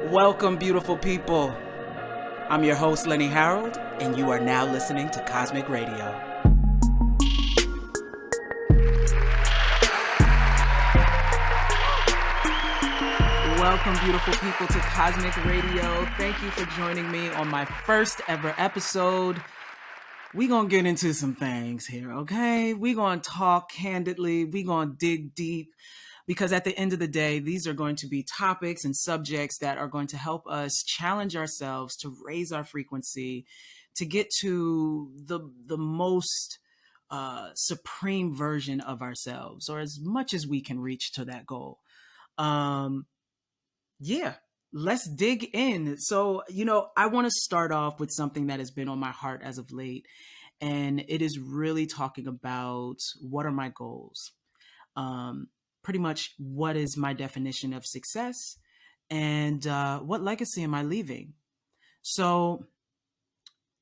Welcome, beautiful people. I'm your host, Lenny Harold, and you are now listening to Cosmic Radio. Welcome, beautiful people, to Cosmic Radio. Thank you for joining me on my first ever episode. We're going to get into some things here, okay? We're going to talk candidly. We're going to dig deep. Because at the end of the day, these are going to be topics and subjects that are going to help us challenge ourselves to raise our frequency, to get to the most supreme version of ourselves, or as much as we can reach to that goal. Yeah, let's dig in. So, I want to start off with something that has been on my heart as of late, and it is really talking about what are my goals. Pretty much what is my definition of success, and what legacy am I leaving? So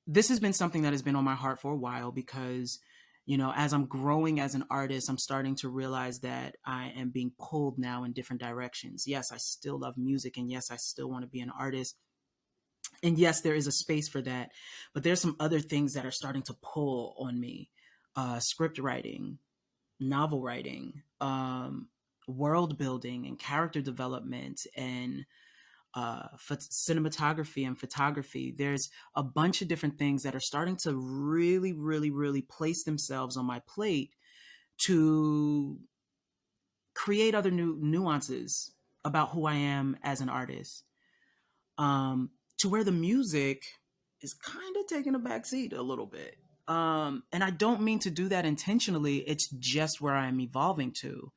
this has been something that has been on my heart for a while because, as I'm growing as an artist, I'm starting to realize that I am being pulled now in different directions. Yes, I still love music, and yes, I still want to be an artist. And yes, there is a space for that, but there's some other things that are starting to pull on me. Script writing, novel writing, world building and character development, and cinematography and photography. There's a bunch of different things that are starting to really, really, really place themselves on my plate to create other new nuances about who I am as an artist. To where the music is kind of taking a backseat a little bit. And I don't mean to do that intentionally. It's just where I'm evolving to.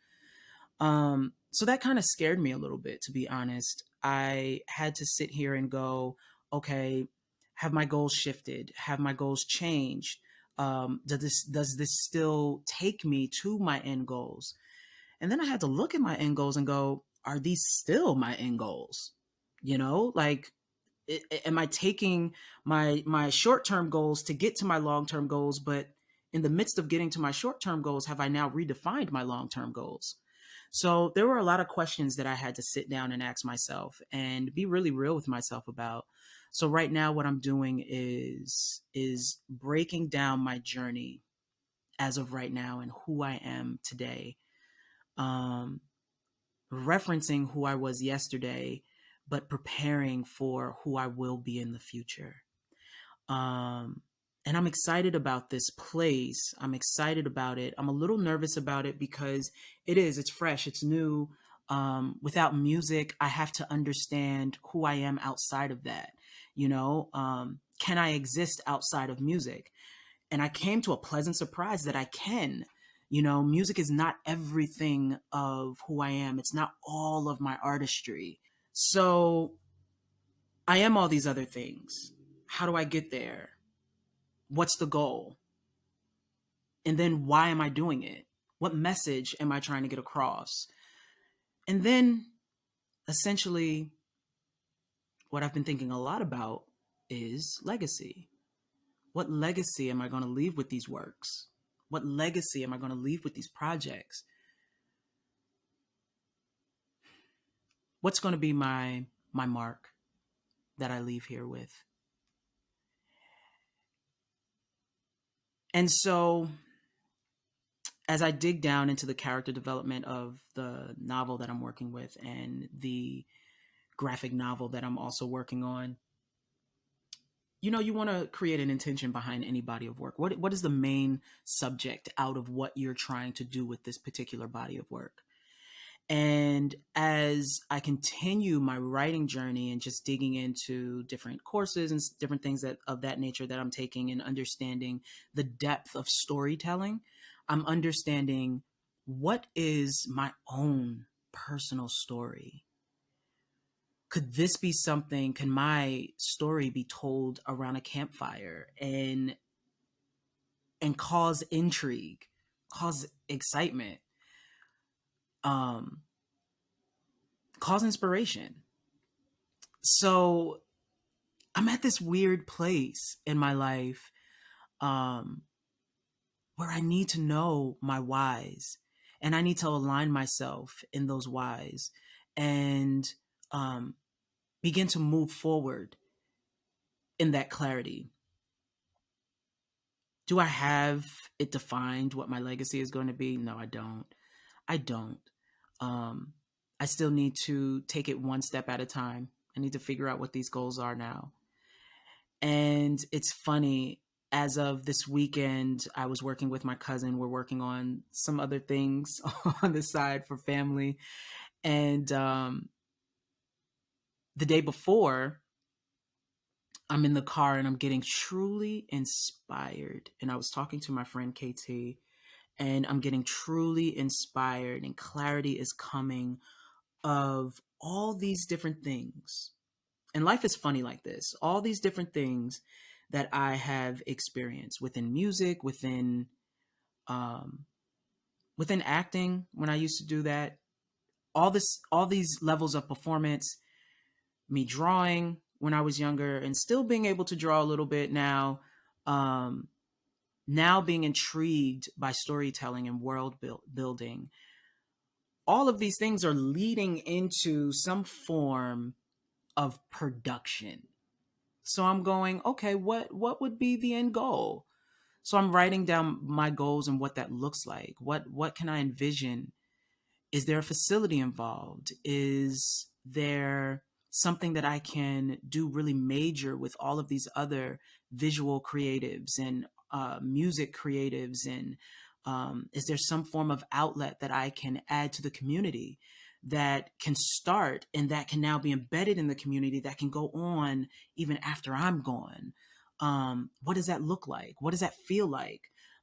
So that kind of scared me a little bit, to be honest. I had to sit here and go, okay, have my goals shifted? Have my goals changed? Does this still take me to my end goals? And then I had to look at my end goals and go, are these still my end goals? Like, am I taking my short-term goals to get to my long-term goals, but in the midst of getting to my short-term goals, have I now redefined my long-term goals? So there were a lot of questions that I had to sit down and ask myself and be really real with myself about. So right now what I'm doing is breaking down my journey as of right now and who I am today. Referencing who I was yesterday, but preparing for who I will be in the future. And I'm excited about this place. I'm excited about it. I'm a little nervous about it because it's fresh, it's new. Without music, I have to understand who I am outside of that. Can I exist outside of music? And I came to a pleasant surprise that I can. Music is not everything of who I am. It's not all of my artistry. So I am all these other things. How do I get there? What's the goal? And then why am I doing it? What message am I trying to get across? And then essentially, what I've been thinking a lot about is legacy. What legacy am I going to leave with these works? What legacy am I going to leave with these projects? What's going to be my mark that I leave here with? And so as I dig down into the character development of the novel that I'm working with and the graphic novel that I'm also working on, you want to create an intention behind any body of work. What is the main subject out of what you're trying to do with this particular body of work? And as I continue my writing journey and just digging into different courses and different things of that nature that I'm taking and understanding the depth of storytelling, I'm understanding what is my own personal story. Could this be something? Can my story be told around a campfire and cause intrigue, cause excitement, cause inspiration? So I'm at this weird place in my life where I need to know my whys, and I need to align myself in those whys. And begin to move forward in that clarity. Do I have it defined what my legacy is going to be? No, I don't. I don't. Um, I still need to take it one step at a time. I need to figure out what these goals are now. And it's funny, as of this weekend, I was working with my cousin. We're working on some other things on the side for family. And the day before, I'm in the car and I'm getting truly inspired. And I was talking to my friend KT, and I'm getting truly inspired, and clarity is coming of all these different things. And life is funny like this. All these different things that I have experienced within music, um, within acting when I used to do that. All these levels of performance, me drawing when I was younger, and still being able to draw a little bit now. Um, Now being intrigued by storytelling and building. All of these things are leading into some form of production. So I'm going, okay, what would be the end goal? So I'm writing down my goals and what that looks like. What can I envision? Is there a facility involved? Is there something that I can do really major with all of these other visual creatives and music creatives? And is there some form of outlet that I can add to the community that can start and that can now be embedded in the community that can go on even after I'm gone? What does that look like? What does that feel like?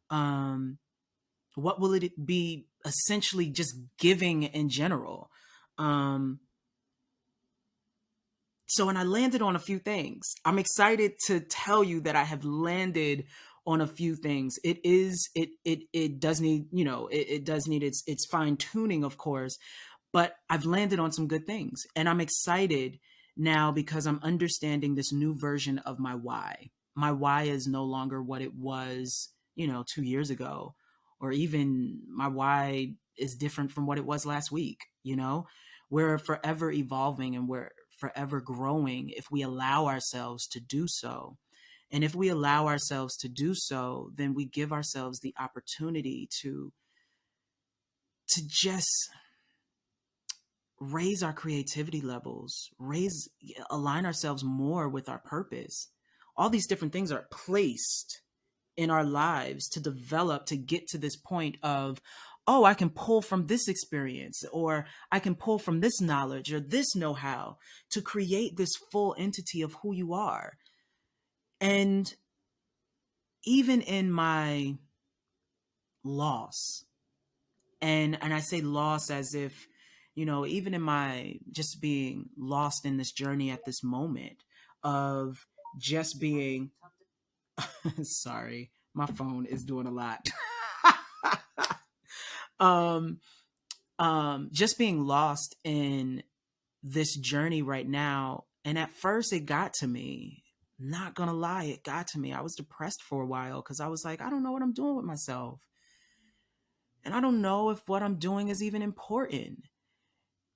Um, what will it be essentially just giving in general? um so, and I landed on a few things. I'm excited to tell you that I have landed on a few things. It does need, it does need its fine tuning, of course, but I've landed on some good things, and I'm excited now because I'm understanding this new version of my why. My why is no longer what it was, 2 years ago, or even my why is different from what it was last week. We're forever evolving and we're forever growing if we allow ourselves to do so. And if we allow ourselves to do so, then we give ourselves the opportunity to just raise our creativity levels, align ourselves more with our purpose. All these different things are placed in our lives to develop to get to this point of, oh, I can pull from this experience, or I can pull from this knowledge or this know-how to create this full entity of who you are. And even in my loss, and I say loss as if, even in my just being lost in this journey at this moment of just being sorry, my phone is doing a lot. um just being lost in this journey right now, and at first it got to me. Not gonna lie, it got to me. I was depressed for a while because I was like, I don't know what I'm doing with myself, and I don't know if what I'm doing is even important.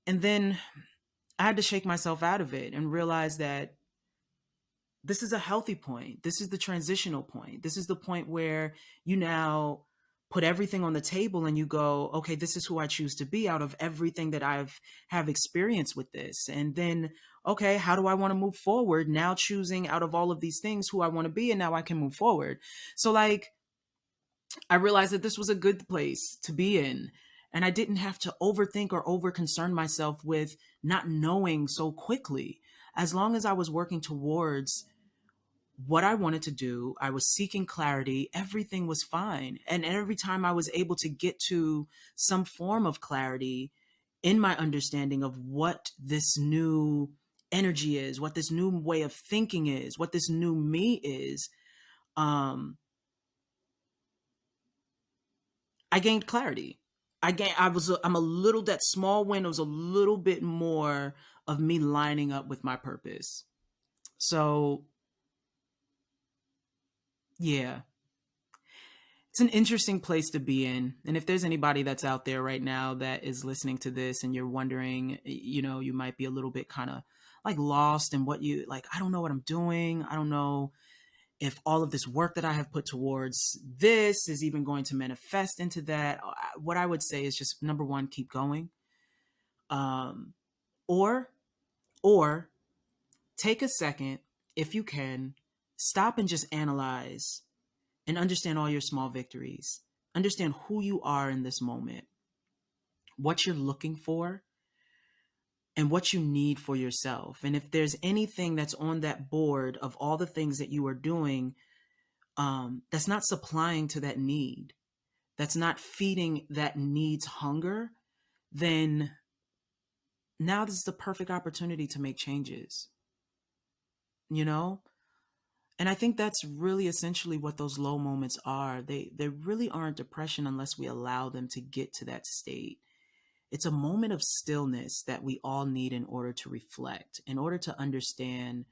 And then I had to shake myself out of it and realize that this is a healthy point. This is the transitional point. This is the point where you now put everything on the table and you go, okay, this is who I choose to be out of everything that I've have experience with this. And then, okay, how do I want to move forward? Now choosing out of all of these things who I want to be, and now I can move forward. So like I realized that this was a good place to be in. And I didn't have to overthink or over concern myself with not knowing so quickly. As long as I was working towards what I wanted to do, I was seeking clarity, everything was fine. And every time I was able to get to some form of clarity in my understanding of what this new energy is, what this new way of thinking is, what this new me is, um, I gained clarity. I'm a little, that small win was a little bit more of me lining up with my purpose. So yeah. it's an interesting place to be in. And if there's anybody that's out there right now that is listening to this and you're wondering, you might be a little bit kind of like lost in what you like, I don't know what I'm doing. I don't know if all of this work that I have put towards this is even going to manifest into that. What I would say is just number one, keep going. Um, or, or take a second, if you can, stop and just analyze and understand all your small victories. Understand who you are in this moment, what you're looking for, and what you need for yourself. And if there's anything that's on that board of all the things that you are doing, that's not supplying to that need, that's not feeding that need's hunger, then now this is the perfect opportunity to make changes, you know? And I think that's really essentially what those low moments are. They really aren't depression unless we allow them to get to that state. It's a moment of stillness that we all need in order to reflect, in order to understand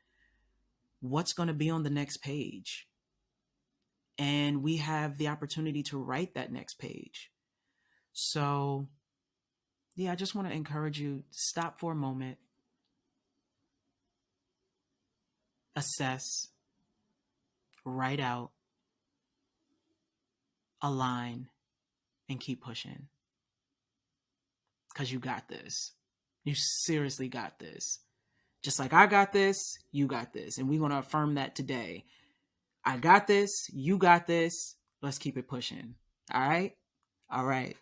what's going to be on the next page. And we have the opportunity to write that next page. So, yeah, I just want to encourage you, stop for a moment, assess, write out, align, and keep pushing. Because you got this. You seriously got this. Just like I got this, you got this. And we're going to affirm that today. I got this. You got this. Let's keep it pushing. All right? All right.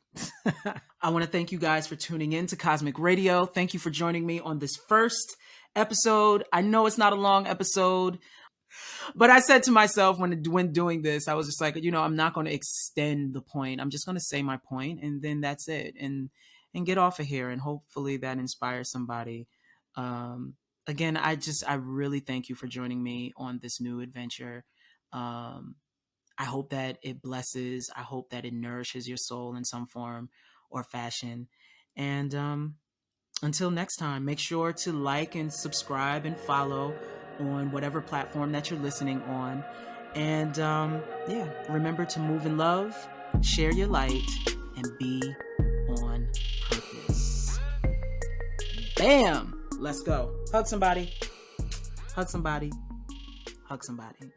I want to thank you guys for tuning in to Cosmic Radio. Thank you for joining me on this first episode. I know it's not a long episode, but I said to myself when doing this, I was just like, I'm not going to extend the point. I'm just going to say my point, and then that's it. And get off of here. And hopefully that inspires somebody. Again, I really thank you for joining me on this new adventure. I hope that it blesses. I hope that it nourishes your soul in some form or fashion. And until next time, make sure to like and subscribe and follow on whatever platform that you're listening on. And remember to move in love, share your light, and be on purpose. Bam! Let's go. Hug somebody. Hug somebody. Hug somebody.